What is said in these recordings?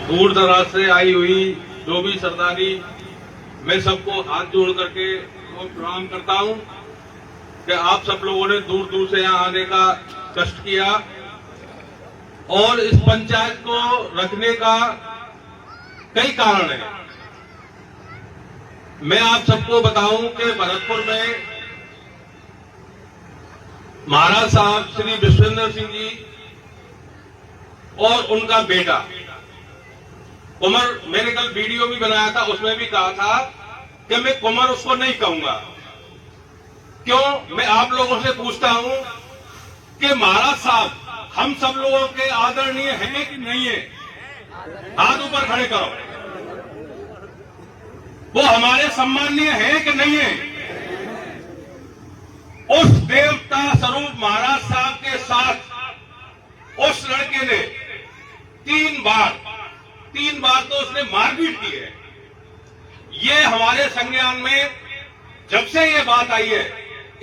दूर दराज से आई हुई जो भी सरदारी, मैं सबको हाथ जोड़ करके और प्रणाम करता हूं कि आप सब लोगों ने दूर दूर से यहां आने का कष्ट किया और इस पंचायत को रखने का कई कारण है। मैं आप सबको बताऊं कि भरतपुर में महाराज साहब श्री विश्वेंद्र सिंह जी और उनका बेटा कुंवर, मैंने कल वीडियो भी बनाया था, उसमें भी कहा था कि मैं कुंवर उसको नहीं कहूंगा। क्यों? मैं आप लोगों से पूछता हूं कि महाराज साहब हम सब लोगों के आदरणीय हैं कि नहीं है? हाथ ऊपर खड़े करो। वो हमारे सम्माननीय है कि नहीं है? उस देवता स्वरूप महाराज साहब के साथ उस लड़के ने तीन बार तो उसने मारपीट की है। ये हमारे संज्ञान में जब से ये बात आई है,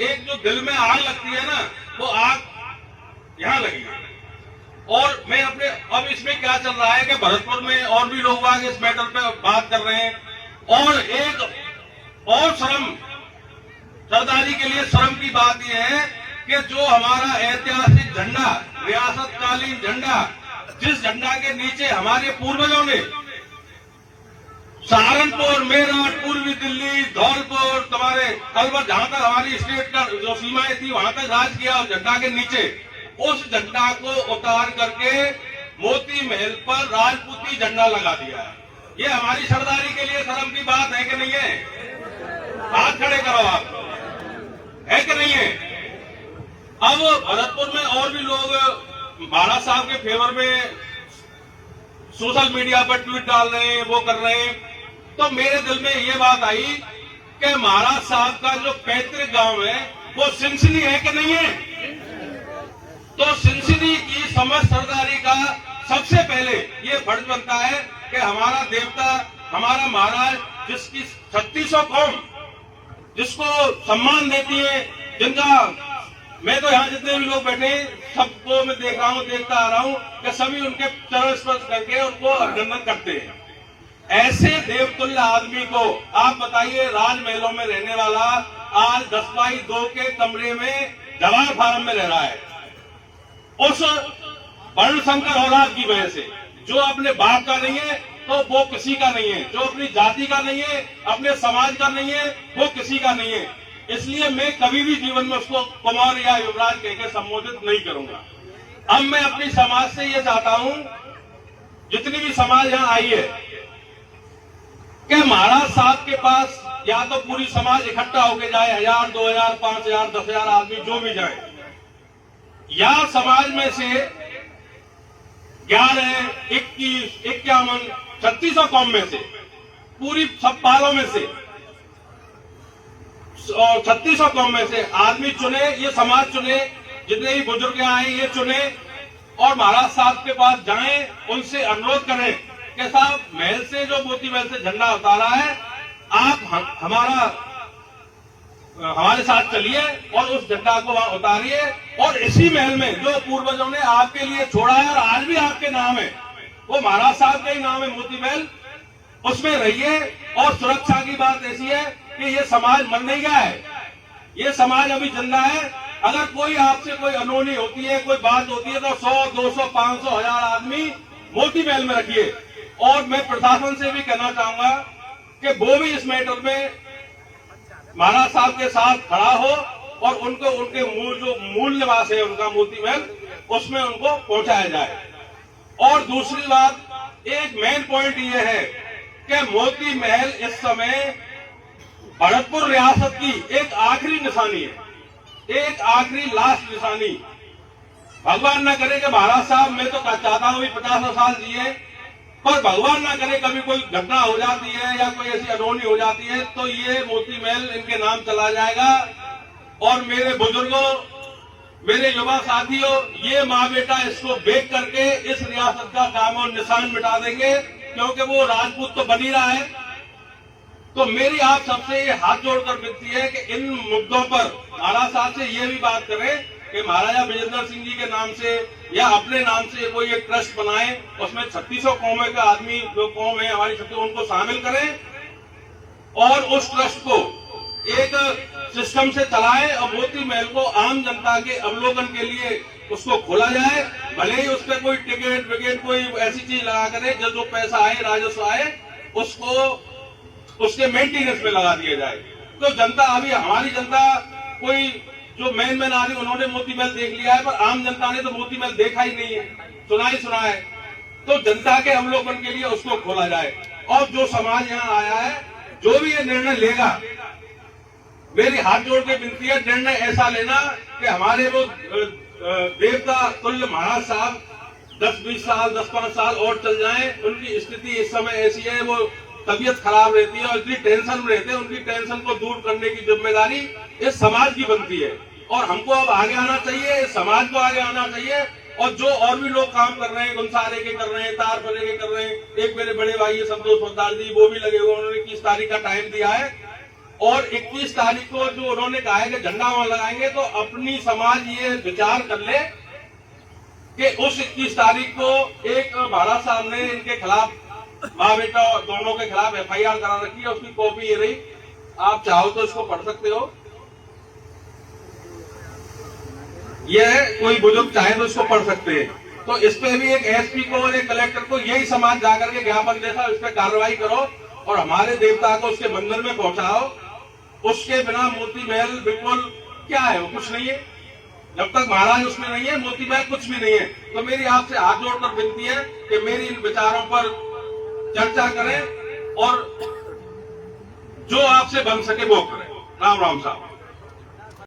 एक जो दिल में आग लगती है ना, वो आग यहां लगी है। और मैं अपने अब इसमें क्या चल रहा है कि भरतपुर में और भी लोग आगे इस मैटर पे बात कर रहे हैं। और एक और सरदारी के लिए शर्म की बात यह है कि जो हमारा ऐतिहासिक झंडा, रियासतकालीन झंडा, जिस झंडा के नीचे हमारे पूर्वजों ने सहारनपुर, मेरठ, पूर्वी दिल्ली, धौलपुर, तुम्हारे अलवर, जहां तक हमारी स्टेट का जो सीमाएं थी वहां तक राज किया, उस झंडा के नीचे उस झंडा को उतार करके मोती महल पर राजपूती झंडा लगा दिया है। ये हमारी सरदारी के लिए शर्म की बात है कि नहीं है? हाथ खड़े करो आप, है कि नहीं है? अब भरतपुर में और भी लोग महाराज साहब के फेवर में सोशल मीडिया पर ट्वीट डाल रहे हैं, वो कर रहे हैं। तो मेरे दिल में ये बात आई कि महाराज साहब का जो पैतृक गांव है वो सिनसिनी है कि नहीं है? तो सिनसिनी की समझ सरदारी का सबसे पहले ये फर्ज बनता है कि हमारा देवता, हमारा महाराज, जिसकी 3600 कौम जिसको सम्मान देती है, जिनका मैं तो यहाँ जितने भी लोग बैठे सबको मैं देख रहा हूँ, देखता आ रहा हूँ कि सभी उनके चरण स्पर्श करके उनको अभिनंदन करते हैं। ऐसे देवतुल्य आदमी को आप बताइए, राजमहलों में रहने वाला आज 10x2 के कमरे में जवाहर फार्म में रह रहा है। उस वर्ण संकर औलाद की वजह से, जो अपने बाप का नहीं है तो वो किसी का नहीं है, जो अपनी जाति का नहीं है, अपने समाज का नहीं है, वो किसी का नहीं है। इसलिए मैं कभी भी जीवन में उसको कुमार या युवराज कहकर संबोधित नहीं करूंगा। अब मैं अपनी समाज से ये चाहता हूं, जितनी भी समाज यहां आई है, कि महाराज साहब के पास या तो पूरी समाज इकट्ठा होके जाए, 1000, 2000, 5000, 10,000 आदमी जो भी जाए, या समाज में से 11, 21, 51, 3600 कौम में से, पूरी सब पालों में से और 3600 कौम में से आदमी चुने, ये समाज चुने, जितने भी बुजुर्ग आए ये चुने और महाराज साहब के पास जाएं, उनसे अनुरोध करें कि साहब महल से, जो मोती महल से झंडा उतारा है, आप हमारे साथ चलिए और उस झंडा को वहां उतारिए और इसी महल में जो पूर्वजों ने आपके लिए छोड़ा है और आज भी आपके नाम है, वो महाराज साहब का ही नाम है मोती महल, उसमें रहिए। और सुरक्षा की बात ऐसी है कि ये समाज मर नहीं गया है, ये समाज अभी जिंदा है। अगर कोई आपसे कोई अनहोनी होती है, कोई बात होती है, तो 100, 200, 500, 1000 आदमी मोती महल में रखिए। और मैं प्रशासन से भी कहना चाहूंगा कि वो भी इस मैटर में महाराज साहब के साथ खड़ा हो और उनको उनके मूल निवास है उनका मोती महल, उसमें उनको पहुंचाया जाए। और दूसरी बात, एक मेन पॉइंट ये है कि मोती महल इस समय भरतपुर रियासत की एक आखिरी निशानी है, एक आखिरी लास्ट निशानी। भगवान ना करे कि महाराज साहब, मैं तो चाहता हूं 50 साल जिए, पर भगवान ना करे कभी कोई घटना हो जाती है या कोई ऐसी अनहोनी हो जाती है तो ये मोती महल इनके नाम चला जाएगा। और मेरे बुजुर्गों, मेरे युवा साथियों, ये माँ बेटा इसको बेच करके इस रियासत का नाम और निशान मिटा देंगे, क्योंकि वो राजपूत तो बन ही रहा है। तो मेरी आप सबसे ये हाथ जोड़कर विनती है कि इन मुद्दों पर महाराज साहब से ये भी बात करें कि महाराजा विजेंद्र सिंह जी के नाम से या अपने नाम से कोई एक ट्रस्ट बनाए, उसमें 3600 कौमें का आदमी जो कौम है हमारी 36 उनको शामिल करें और उस ट्रस्ट को एक सिस्टम से चलाए और मोती महल को आम जनता के अवलोकन के लिए उसको खोला जाए। भले ही उस पर कोई टिकट विकेट कोई ऐसी चीज लगा करे जो पैसा आए राजस्व आए उसको उसके मेंटेनेंस में लगा दिया जाए। तो जनता अभी हमारी जनता कोई जो मेन आदमी उन्होंने मोती महल देख लिया है, पर आम जनता ने तो मोती महल देखा ही नहीं है, सुना ही सुना है। तो जनता के अवलोकन के लिए उसको खोला जाए और जो समाज यहाँ आया है जो भी ये निर्णय लेगा, मेरी हाथ जोड़ के विनती है निर्णय ऐसा लेना कि हमारे वो देवता तुल्य महाराज साहब 10-20 साल 10-5 साल और चल जाएं, उनकी स्थिति इस समय ऐसी है, वो तबीयत खराब रहती है और इतनी टेंशन में रहते हैं, उनकी टेंशन को दूर करने की जिम्मेदारी इस समाज की बनती है और हमको अब आगे आना चाहिए, इस समाज को आगे आना चाहिए। और जो और भी लोग काम कर रहे हैं, गुंसारे के कर रहे हैं, तार बने के कर रहे हैं, एक मेरे बड़े भाई है संतोष सरदार जी, वो भी लगे हुए, उन्होंने 21 तारीख का टाइम दिया है और 21 तारीख को जो उन्होंने कहा है कि झंडा वहां लगाएंगे, तो अपनी समाज ये विचार कर ले कि उस 21 तारीख को एक महाराज साहब ने इनके खिलाफ माँ बेटा दोनों के खिलाफ FIR करा रखी है, उसकी कॉपी ये रही, आप चाहो तो इसको पढ़ सकते हो। ये कोई बुजुर्ग चाहे तो इसको पढ़ सकते हैं। तो इस पे भी एक SP को और एक कलेक्टर को यही समाज जाकर के ज्ञापन देता, इस पे कार्रवाई करो और हमारे देवता को उसके मंदिर में पहुंचाओ। उसके बिना मोती महल बिल्कुल क्या है, वो कुछ नहीं है। जब तक महाराज उसमें नहीं है मोती महल कुछ भी नहीं है। तो मेरी आपसे हाथ जोड़कर विनती है कि मेरी इन विचारों पर चर्चा करें और जो आपसे बन सके वो करें। राम राम साहब।